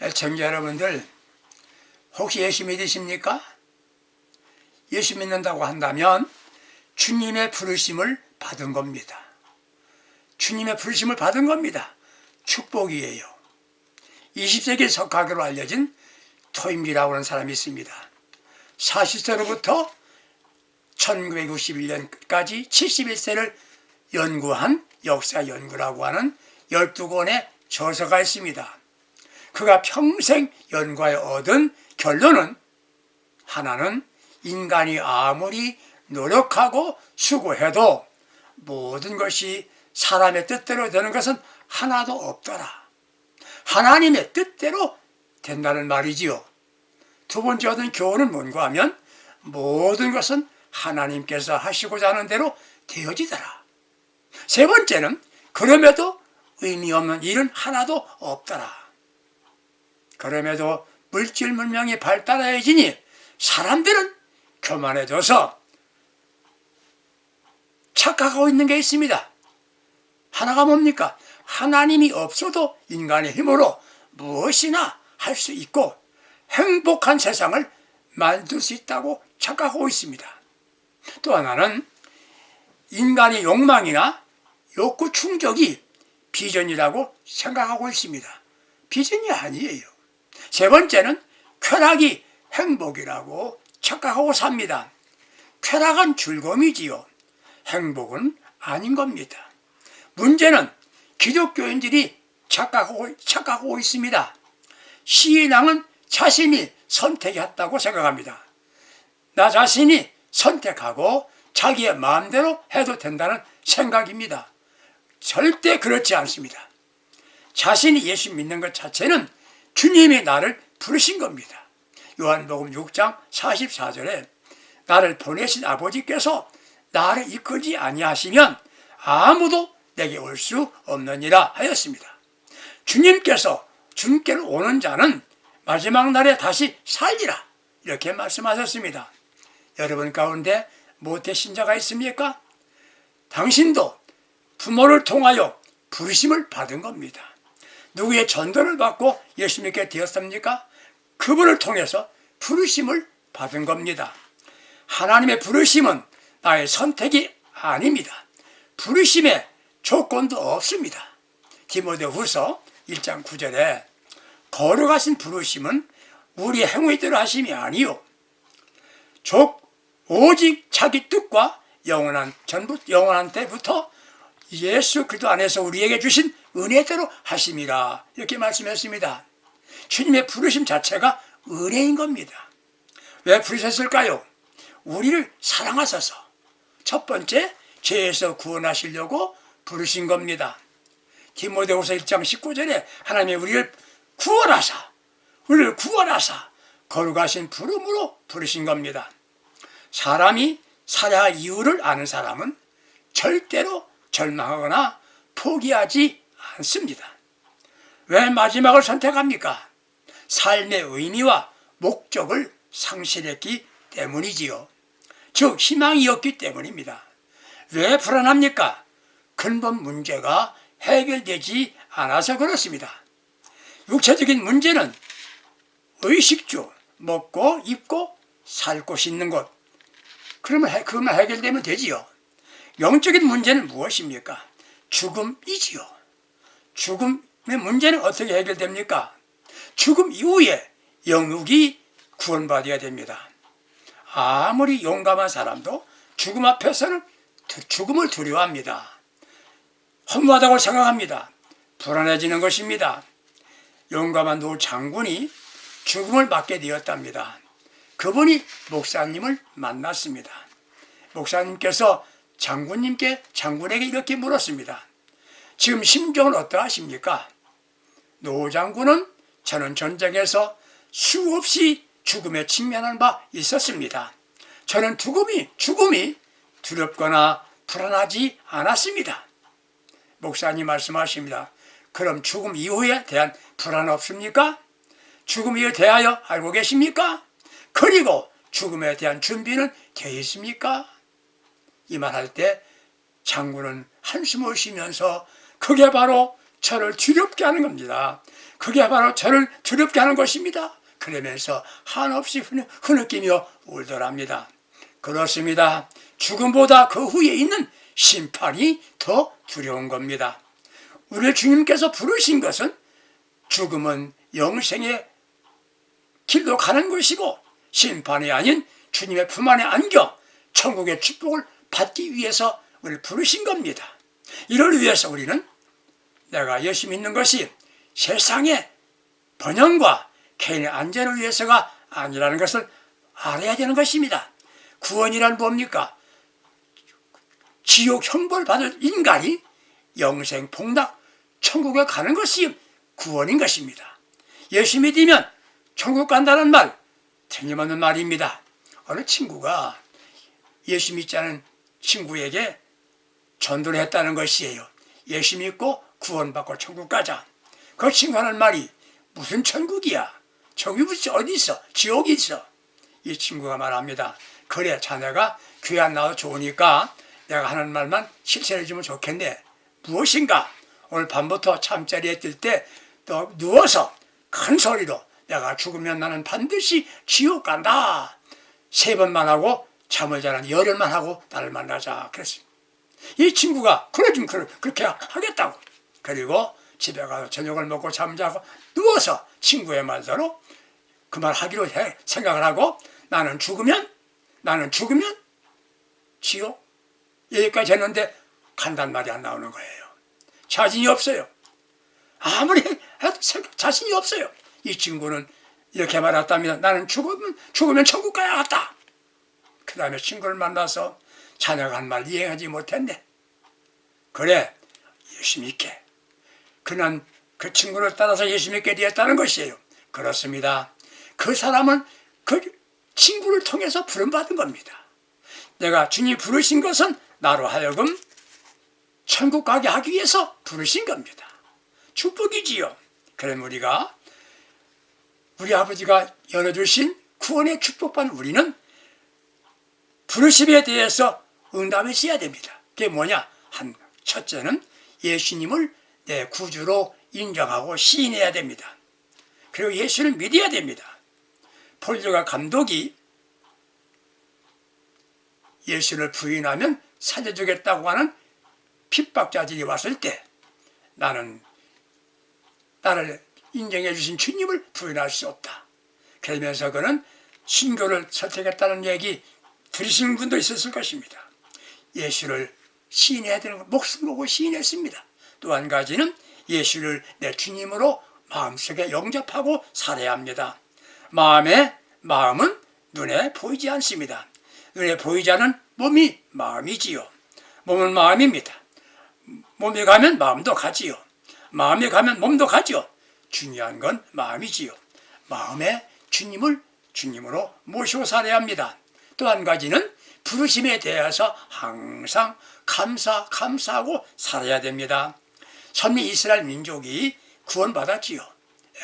애청자 여러분들, 혹시 예수 믿으십니까? 예수 믿는다고 한다면 주님의 부르심을 받은 겁니다. 주님의 부르심을 받은 겁니다. 축복이에요. 20세기 석학으로 알려진 토임비라고 하는 사람이 있습니다. 40세로부터 1961년까지 71세를 연구한 역사 연구라고 하는 12권의 저서가 있습니다. 그가 평생 연구하여 얻은 결론은 하나는 인간이 아무리 노력하고 수고해도 모든 것이 사람의 뜻대로 되는 것은 하나도 없더라. 하나님의 뜻대로 된다는 말이지요. 두 번째 얻은 교훈은 뭔가 하면 모든 것은 하나님께서 하시고자 하는 대로 되어지더라. 세 번째는 그럼에도 의미 없는 일은 하나도 없더라. 그럼에도 물질 문명이 발달하여지니 사람들은 교만해져서 착각하고 있는 게 있습니다. 하나가 뭡니까? 하나님이 없어도 인간의 힘으로 무엇이나 할 수 있고 행복한 세상을 만들 수 있다고 착각하고 있습니다. 또 하나는 인간의 욕망이나 욕구 충족이 비전이라고 생각하고 있습니다. 비전이 아니에요. 세 번째는 쾌락이 행복이라고 착각하고 삽니다. 쾌락은 즐거움이지요. 행복은 아닌 겁니다. 문제는 기독교인들이 착각하고 있습니다. 신앙은 자신이 선택했다고 생각합니다. 나 자신이 선택하고 자기의 마음대로 해도 된다는 생각입니다. 절대 그렇지 않습니다. 자신이 예수 믿는 것 자체는 주님이 나를 부르신 겁니다. 요한복음 6장 44절에 나를 보내신 아버지께서 나를 이끌지 아니하시면 아무도 내게 올 수 없느니라 하였습니다. 주님께서 주님께로 오는 자는 마지막 날에 다시 살리라 이렇게 말씀하셨습니다. 여러분 가운데 모태신자가 있습니까? 당신도 부모를 통하여 부르심을 받은 겁니다. 누구의 전도를 받고 예수 믿게 되었습니까? 그분을 통해서 부르심을 받은 겁니다. 하나님의 부르심은 나의 선택이 아닙니다. 부르심에 조건도 없습니다. 디모데후서 1장 9절에 거룩하신 부르심은 우리의 행위대로 하심이 아니요 오직 자기 뜻과 영원한 때부터 예수 그리스도 안에서 우리에게 주신 은혜대로 하심이라 이렇게 말씀했습니다. 주님의 부르심 자체가 은혜인 겁니다. 왜 부르셨을까요? 우리를 사랑하셔서 첫 번째 죄에서 구원하시려고 부르신 겁니다. 디모데후서 1장 19절에 하나님이 우리를 구원하사 거룩하신 부름으로 부르신 겁니다. 사람이 살아야 할 이유를 아는 사람은 절대로 절망하거나 포기하지 않습니다. 왜 마지막을 선택합니까? 삶의 의미와 목적을 상실했기 때문이지요. 즉 희망이 없기 때문입니다. 왜 불안합니까? 근본 문제가 해결되지 않아서 그렇습니다. 육체적인 문제는 의식주, 먹고 입고 살 곳이 있는 곳. 그러면 그것만 해결되면 되지요. 영적인 문제는 무엇입니까? 죽음이지요. 죽음의 문제는 어떻게 해결됩니까? 죽음 이후에 영육이 구원받아야 됩니다. 아무리 용감한 사람도 죽음 앞에서는 죽음을 두려워합니다. 허무하다고 생각합니다. 불안해지는 것입니다. 용감한 노 장군이 죽음을 맞게 되었답니다. 그분이 목사님을 만났습니다. 목사님께서 장군에게 이렇게 물었습니다. 지금 심정은 어떠하십니까? 노 장군은 저는 전쟁에서 수없이 죽음에 직면한 바 있었습니다. 저는 죽음이 두렵거나 불안하지 않았습니다. 목사님 말씀하십니다. 그럼 죽음 이후에 대한 불안 없습니까? 죽음 이후에 대하여 알고 계십니까? 그리고 죽음에 대한 준비는 되어 있습니까? 이 말할 때 장군은 한숨을 쉬면서 그게 바로 저를 두렵게 하는 겁니다. 그게 바로 저를 두렵게 하는 것입니다. 그러면서 한없이 흐느끼며 울더랍니다. 그렇습니다. 죽음보다 그 후에 있는 심판이 더 두려운 겁니다. 우리 주님께서 부르신 것은 죽음은 영생의 길로 가는 것이고 심판이 아닌 주님의 품 안에 안겨 천국의 축복을 받기 위해서 우리를 부르신 겁니다. 이를 위해서 우리는 내가 열심히 있는 것이 세상의 번영과 개인의 안전을 위해서가 아니라는 것을 알아야 되는 것입니다. 구원이란 뭡니까? 지옥 형벌 받을 인간이 영생 복락 천국에 가는 것이 구원인 것입니다. 예수 믿으면 천국 간다는 말 틀림없는 말입니다. 어느 친구가 예수 믿지 않은 친구에게 전도를 했다는 것이에요. 예수 믿고 구원받고 천국 가자. 그 친구 하는 말이 무슨 천국이야? 천국이 어디 있어? 지옥이 있어. 이 친구가 말합니다. 그래, 자네가 교회 안 나와도 좋으니까 내가 하는 말만 실천해 주면 좋겠네. 무엇인가? 오늘 밤부터 잠자리에 들 때 또 누워서 큰 소리로 내가 죽으면 나는 반드시 지옥 간다. 3번만 하고 잠을 자는 열흘만 하고 나를 만나자. 그랬습니다. 이 친구가 그래 좀 그렇게 하겠다고. 그리고 집에 가서 저녁을 먹고 잠자고 누워서 친구의 말대로 그 말 하기로 생각을 하고 나는 죽으면 지옥 여기까지 했는데 간단 말이 안 나오는 거예요. 자신이 없어요. 아무리 해도 자신이 없어요. 이 친구는 이렇게 말했답니다. 나는 죽으면 천국 가야겠다. 그 다음에 친구를 만나서 자네가 한 말 이행하지 못했네. 그래, 예수 믿게. 그는 그 친구를 따라서 예수 믿게 되었다는 것이에요. 그렇습니다. 그 사람은 그 친구를 통해서 부름받은 겁니다. 내가 주님 부르신 것은 나로 하여금 천국 가게 하기 위해서 부르신 겁니다. 축복이지요. 그럼 우리가 우리 아버지가 열어주신 구원의 축복받은 우리는 부르심에 대해서 응답했어야 됩니다. 그게 뭐냐? 첫째는 예수님을 내 구주로 인정하고 시인해야 됩니다. 그리고 예수를 믿어야 됩니다. 폴리오가 감독이 예수를 부인하면 살려주겠다고 하는 핍박자들이 왔을 때 나는 나를 인정해 주신 주님을 부인할 수 없다. 그러면서 그는 신교를 선택했다는 얘기 들으시는 분도 있었을 것입니다. 예수를 시인해야 되는 것, 목숨 보고 시인했습니다. 또 한 가지는 예수를 내 주님으로 마음속에 영접하고 살아야 합니다. 마음은 눈에 보이지 않습니다. 눈에 보이지 않은 몸이 마음이지요. 몸은 마음입니다. 몸에 가면 마음도 가지요. 마음에 가면 몸도 가지요. 중요한 건 마음이지요. 마음에 주님으로 모시고 살아야 합니다. 또 한 가지는 부르심에 대해서 항상 감사하고 살아야 됩니다. 선미 이스라엘 민족이 구원받았지요.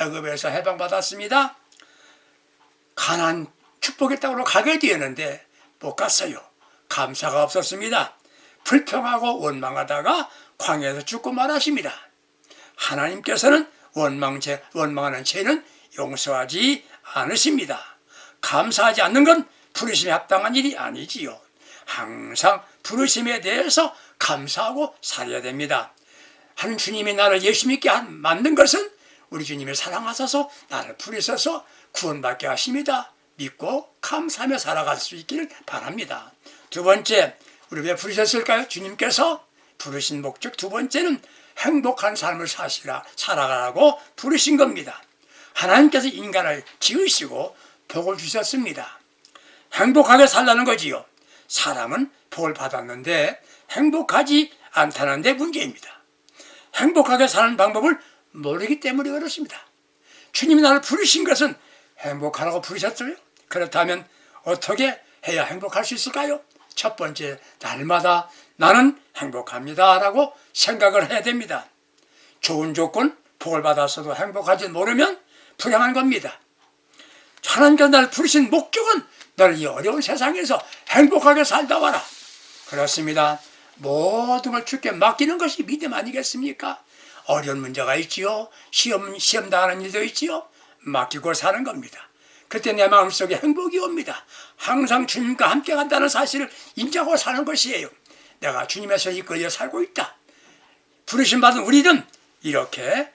애굽에서 해방받았습니다. 가나안 축복의 땅으로 가게 되었는데 못 갔어요. 감사가 없었습니다. 불평하고 원망하다가 광야에서 죽고 말하십니다. 하나님께서는 원망하는 죄는 용서하지 않으십니다. 감사하지 않는 건 부르심에 합당한 일이 아니지요. 항상 부르심에 대해서 감사하고 살아야 됩니다. 한 주님이 나를 예수 믿게 만든 것은 우리 주님이 사랑하셔서 나를 부르셔서 구원받게 하십니다. 믿고 감사하며 살아갈 수 있기를 바랍니다. 두 번째, 우리 왜 부르셨을까요? 주님께서 부르신 목적 두 번째는 행복한 삶을 살아가라고 부르신 겁니다. 하나님께서 인간을 지으시고 복을 주셨습니다. 행복하게 살라는 거지요. 사람은 복을 받았는데 행복하지 않다는 데 문제입니다. 행복하게 사는 방법을 모르기 때문에 그렇습니다. 주님이 나를 부르신 것은 행복하라고 부르셨어요. 그렇다면 어떻게 해야 행복할 수 있을까요? 첫 번째, 날마다 나는 행복합니다 라고 생각을 해야 됩니다. 좋은 조건, 복을 받았어도 행복하지 모르면 불행한 겁니다. 하나님께서 나를 부르신 목적은 너를 이 어려운 세상에서 행복하게 살다 와라. 그렇습니다. 모든 걸 주께 맡기는 것이 믿음 아니겠습니까? 어려운 문제가 있지요. 시험 당하는 일도 있지요. 맡기고 사는 겁니다. 그때 내 마음속에 행복이 옵니다. 항상 주님과 함께 간다는 사실을 인정하고 사는 것이에요. 내가 주님의 손에 이끌려 살고 있다. 부르심 받은 우리는 이렇게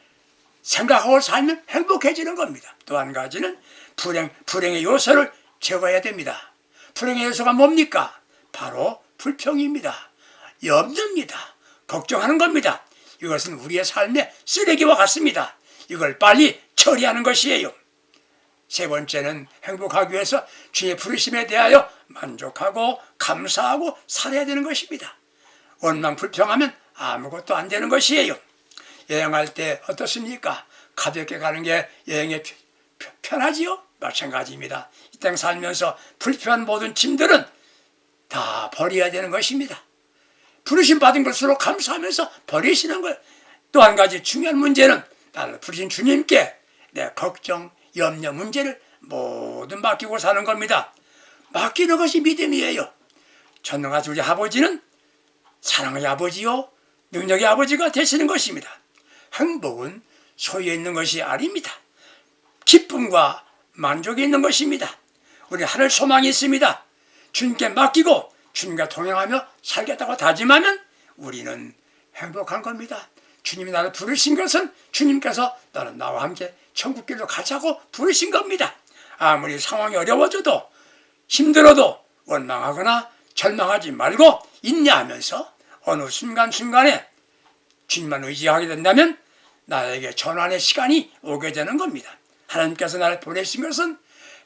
생각하고 살면 행복해지는 겁니다. 또 한 가지는 불행의 요소를 제거해야 됩니다. 불행의 요소가 뭡니까? 바로 불평입니다. 염려입니다. 걱정하는 겁니다. 이것은 우리의 삶의 쓰레기와 같습니다. 이걸 빨리 처리하는 것이에요. 세 번째는 행복하기 위해서 주의 부르심에 대하여 만족하고 감사하고 살아야 되는 것입니다. 원망 불평하면 아무것도 안 되는 것이에요. 여행할 때 어떻습니까? 가볍게 가는 게 여행에 편하지요? 마찬가지입니다. 이 땅 살면서 불편한 모든 짐들은 다 버려야 되는 것입니다. 부르심 받은 것으로 감사하면서 버리시는 거예요. 또 한 가지 중요한 문제는 나를 부르신 주님께 내 걱정, 염려 문제를 모두 맡기고 사는 겁니다. 맡기는 것이 믿음이에요. 전능하신 우리 아버지는 사랑의 아버지요 능력의 아버지가 되시는 것입니다. 행복은 소유에 있는 것이 아닙니다. 기쁨과 만족이 있는 것입니다. 우리는 하늘 소망이 있습니다. 주님께 맡기고 주님과 동행하며 살겠다고 다짐하면 우리는 행복한 겁니다. 주님이 나를 부르신 것은 주님께서 너는 나와 함께 천국길로 가자고 부르신 겁니다. 아무리 상황이 어려워져도 힘들어도 원망하거나 절망하지 말고 인내하면서 어느 순간순간에 주님만 의지하게 된다면 나에게 전환의 시간이 오게 되는 겁니다. 하나님께서 나를 보내신 것은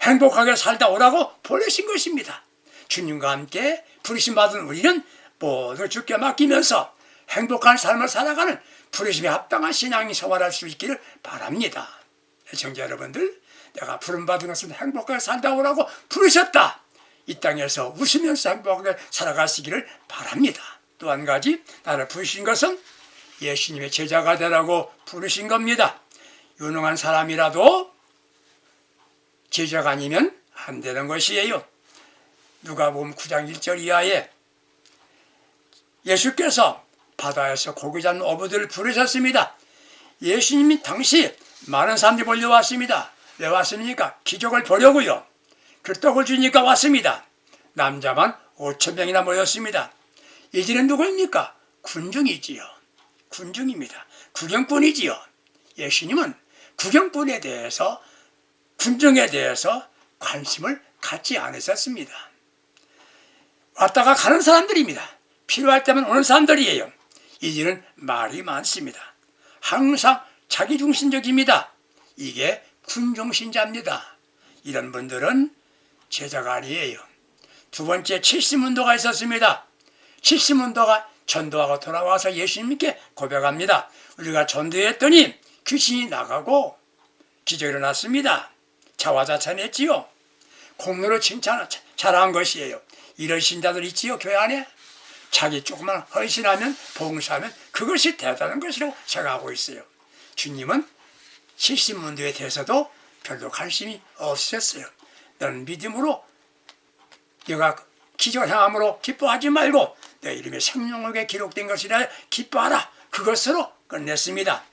행복하게 살다 오라고 보내신 것입니다. 주님과 함께 부르심 받은 우리는 모두 주께 맡기면서 행복한 삶을 살아가는 부르심에 합당한 신앙이 생활할 수 있기를 바랍니다. 시청자 여러분들, 내가 부름받은 것은 행복하게 살다 오라고 부르셨다. 이 땅에서 웃으면서 행복하게 살아가시기를 바랍니다. 또 한 가지, 나를 부르신 것은 예수님의 제자가 되라고 부르신 겁니다. 유능한 사람이라도 제자가 아니면 안 되는 것이에요. 누가복음 9장 1절 이하에 예수께서 바다에서 고기 잡는 어부들을 부르셨습니다. 예수님이 당시 많은 사람들이 몰려왔습니다. 왜 왔습니까? 기적을 보려고요. 그 떡을 주니까 왔습니다. 남자만 5,000명이나 모였습니다. 이들은 누구입니까? 군중이지요. 군중입니다. 구경꾼이지요. 예수님은 구경꾼에 대해서, 군중에 대해서 관심을 갖지 않으셨습니다. 왔다가 가는 사람들입니다. 필요할 때만 오는 사람들이에요. 이들은 말이 많습니다. 항상 자기중심적입니다. 이게 군중신자입니다. 이런 분들은 제자가 아니에요. 두 번째, 70문도가 있었습니다. 70문도가 전도하고 돌아와서 예수님께 고백합니다. 우리가 전도했더니 귀신이 나가고 기적이 일어났습니다. 자화자찬했지요. 공로로 자랑한 것이에요. 이런 신자들 있지요, 교회 안에? 자기 조금만 헌신하면, 봉사하면 그것이 대단한 것이라고 생각하고 있어요. 주님은 70문도에 대해서도 별로 관심이 없으셨어요. 너는 믿음으로, 네가 기적을 행함으로 기뻐하지 말고 내 이름의 생명록에 기록된 것이라 기뻐하라. 그것으로 끝냈습니다.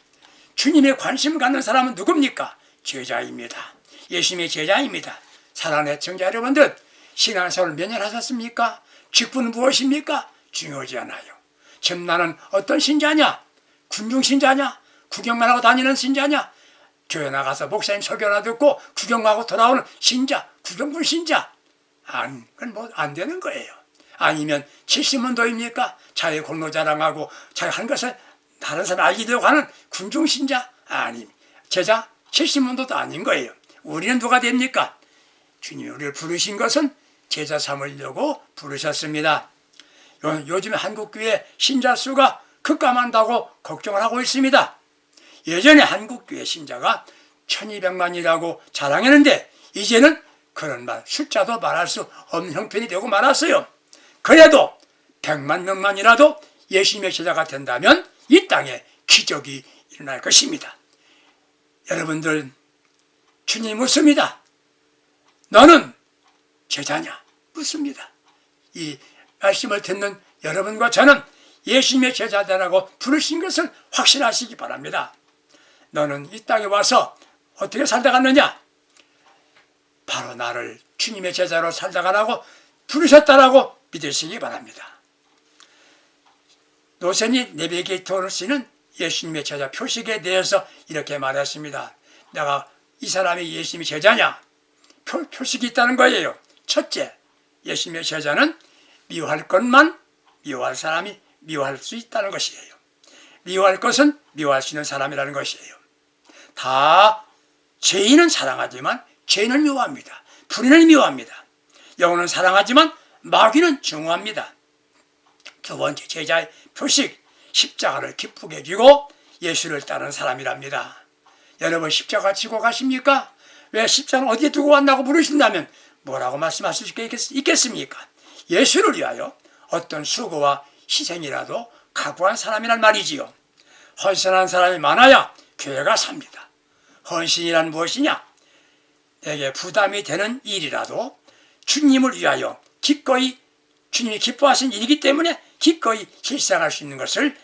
주님의 관심 갖는 사람은 누굽니까? 제자입니다. 예수님의 제자입니다. 사랑하는 애청자 여러분들, 신앙생활을 몇 년 하셨습니까? 직분은 무엇입니까? 중요하지 않아요. 지금 나는 어떤 신자냐? 군중신자냐? 구경만 하고 다니는 신자냐? 교회 나가서 목사님 설교나 듣고 구경하고 돌아오는 신자, 구경꾼 신자? 그건 뭐 안 되는 거예요. 아니면 70문도입니까? 자기 공로 자랑하고 자기 한 것을 다른 사람 알게 되고 하는 군중신자? 아니, 제자 70문도도 아닌 거예요. 우리는 누가 됩니까? 주님이 우리를 부르신 것은 제자 삼으려고 부르셨습니다. 요즘 한국교회 신자 수가 급감한다고 걱정을 하고 있습니다. 예전에 한국교회 신자가 1200만이라고 자랑했는데 이제는 그런 숫자도 말할 수 없는 형편이 되고 말았어요. 그래도 100만 명만이라도 예수님의 제자가 된다면 이 땅에 기적이 일어날 것입니다. 여러분들, 주님 묻습니다. 너는 제자냐? 묻습니다. 이 말씀을 듣는 여러분과 저는 예수님의 제자되라고 부르신 것을 확신하시기 바랍니다. 너는 이 땅에 와서 어떻게 살다 갔느냐? 바로 나를 주님의 제자로 살다 가라고 부르셨다라고 믿으시기 바랍니다. 노선이 내비게이터 씨는 예수님의 제자 표식에 대해서 이렇게 말했습니다. 내가 이 사람이 예수님의 제자냐? 표식이 있다는 거예요. 첫째, 예수님의 제자는 미워할 것만 미워할 사람이 미워할 수 있다는 것이에요. 미워할 것은 미워할 수 있는 사람이라는 것이에요. 다 죄인은 사랑하지만 죄인을 미워합니다. 불의는 미워합니다. 영혼은 사랑하지만 마귀는 증오합니다. 두 번째, 제자의 표식, 십자가를 기쁘게 지고 예수를 따르는 사람이랍니다. 여러분, 십자가 지고 가십니까? 왜 십자가는 어디에 두고 왔나고 물으신다면 뭐라고 말씀하실 수 있겠습니까? 예수를 위하여 어떤 수고와 희생이라도 각오한 사람이란 말이지요. 헌신한 사람이 많아야 교회가 삽니다. 헌신이란 무엇이냐? 내게 부담이 되는 일이라도 주님을 위하여 기꺼이, 주님이 기뻐하신 일이기 때문에 기꺼이 희생할 수 있는 것을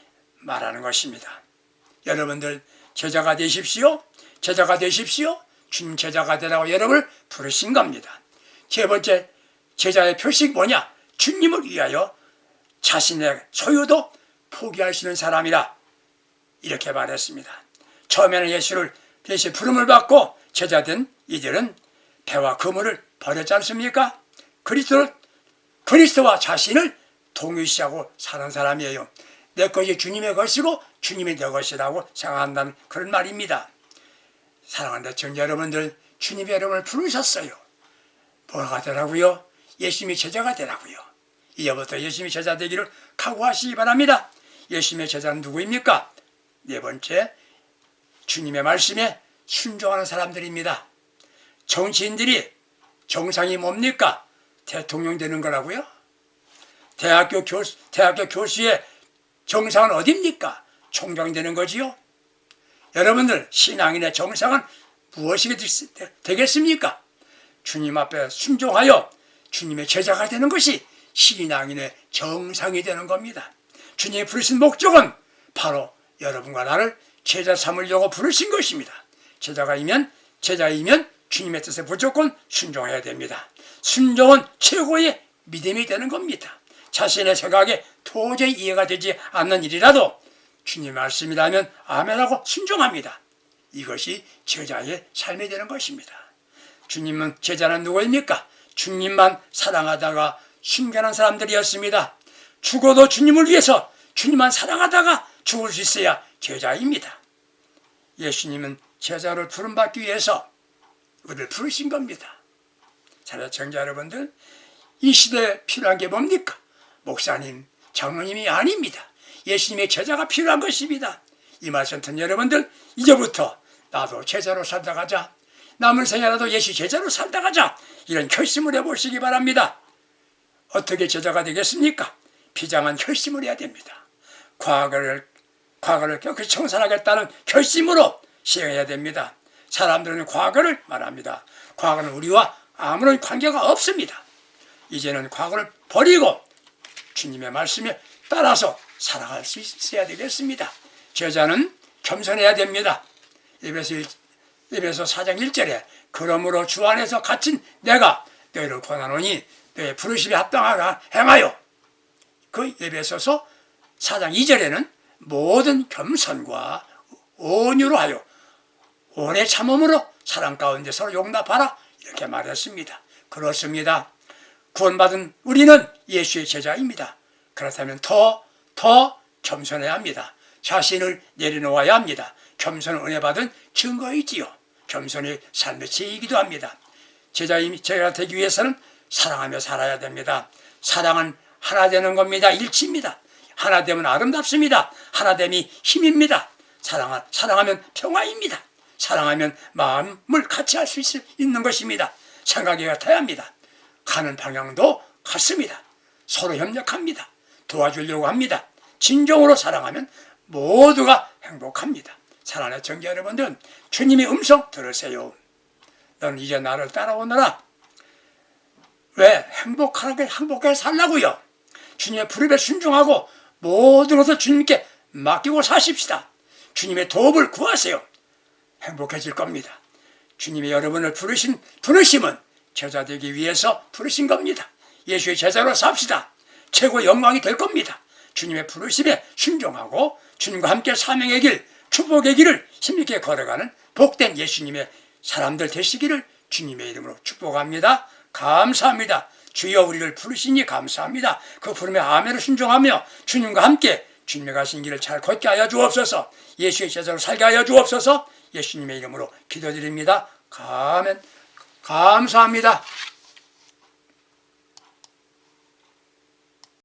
말하는 것입니다. 여러분들 제자가 되십시오. 제자가 되십시오. 주님 제자가 되라고 여러분을 부르신 겁니다. 세 번째, 제자의 표식이 뭐냐? 주님을 위하여 자신의 소유도 포기할 수 있는 사람이라 이렇게 말했습니다. 처음에는 예수를 대신 부름을 받고 제자된 이들은 배와 그물을 버렸지 않습니까? 그리스도와 자신을 동일시하고 사는 사람이에요. 내 것이 주님의 것이고 주님이 내 것이라고 생각한다는 그런 말입니다. 사랑하는 청자 여러분들, 주님이 여러분을 부르셨어요. 뭐가 되라고요? 예수님의 제자가 되라고요. 이제부터 예수님의 제자 되기를 각오하시기 바랍니다. 예수님의 제자는 누구입니까? 네 번째, 주님의 말씀에 순종하는 사람들입니다. 정치인들이 정상이 뭡니까? 대통령 되는 거라고요? 대학교 교수의 정상은 어디입니까? 총장 되는 거지요? 여러분들, 신앙인의 정상은 무엇이 되겠습니까? 주님 앞에 순종하여 주님의 제자가 되는 것이 신앙인의 정상이 되는 겁니다. 주님이 부르신 목적은 바로 여러분과 나를 제자 삼으려고 부르신 것입니다. 제자이면 주님의 뜻에 무조건 순종해야 됩니다. 순종은 최고의 믿음이 되는 겁니다. 자신의 생각에 도저히 이해가 되지 않는 일이라도 주님 말씀이라면 아멘하고 순종합니다. 이것이 제자의 삶이 되는 것입니다. 주님은, 제자는 누구입니까? 주님만 사랑하다가 순교하는 사람들이었습니다. 죽어도 주님을 위해서 주님만 사랑하다가 죽을 수 있어야 제자입니다. 예수님은 제자를 부름받기 위해서 우리를 부르신 겁니다. 사랑하는 여러분들, 이 시대에 필요한 게 뭡니까? 목사님, 장로님이 아닙니다. 예수님의 제자가 필요한 것입니다. 이 말씀 듣는 여러분들, 이제부터 나도 제자로 살다 가자, 남은 생애라도 예수 제자로 살다 가자, 이런 결심을 해보시기 바랍니다. 어떻게 제자가 되겠습니까? 비장한 결심을 해야 됩니다. 과거를 깨끗이 청산하겠다는 결심으로 시행해야 됩니다. 사람들은 과거를 말합니다. 과거는 우리와 아무런 관계가 없습니다. 이제는 과거를 버리고 주님의 말씀에 따라서 살아갈 수 있어야 되겠습니다. 제자는 겸손해야 됩니다. 에베소 4장 1절에 그러므로 주 안에서 갇힌 내가 너희를 권하노니 너희 부르심에 합당하게 행하여, 그 에베소서 4장 2절에는 모든 겸손과 온유로 하여 오래 참음으로 사랑 가운데 서로 용납하라 이렇게 말했습니다. 그렇습니다. 구원받은 우리는 예수의 제자입니다. 그렇다면 더 겸손해야 합니다. 자신을 내려놓아야 합니다. 겸손은 은혜 받은 증거이지요. 겸손이 삶의 지이기도 합니다. 제자가 되기 위해서는 사랑하며 살아야 됩니다. 사랑은 하나 되는 겁니다. 일치입니다. 하나 되면 아름답습니다. 하나됨이 힘입니다. 사랑하면 평화입니다. 사랑하면 마음을 같이 할 수 있는 것입니다. 생각이 같아야 합니다. 가는 방향도 같습니다. 서로 협력합니다. 도와주려고 합니다. 진정으로 사랑하면 모두가 행복합니다. 사랑하는 청자 여러분들, 주님의 음성 들으세요. 너는 이제 나를 따라오너라. 왜? 행복하게 살라고요. 주님의 부름에 순종하고 모든 것을 주님께 맡기고 사십시다. 주님의 도움을 구하세요. 행복해질 겁니다. 주님이 여러분을 부르심은 제자 되기 위해서 부르신 겁니다. 예수의 제자로 삽시다. 최고 영광이 될 겁니다. 주님의 부르심에 순종하고 주님과 함께 사명의 길, 축복의 길을 힘있게 걸어가는 복된 예수님의 사람들 되시기를 주님의 이름으로 축복합니다. 감사합니다. 주여 우리를 부르시니 감사합니다. 그 부름에 아멘을 순종하며 주님과 함께 주님의 가신 길을 잘 걷게 하여 주옵소서. 예수의 제자로 살게 하여 주옵소서. 예수님의 이름으로 기도드립니다. 아멘. 감사합니다.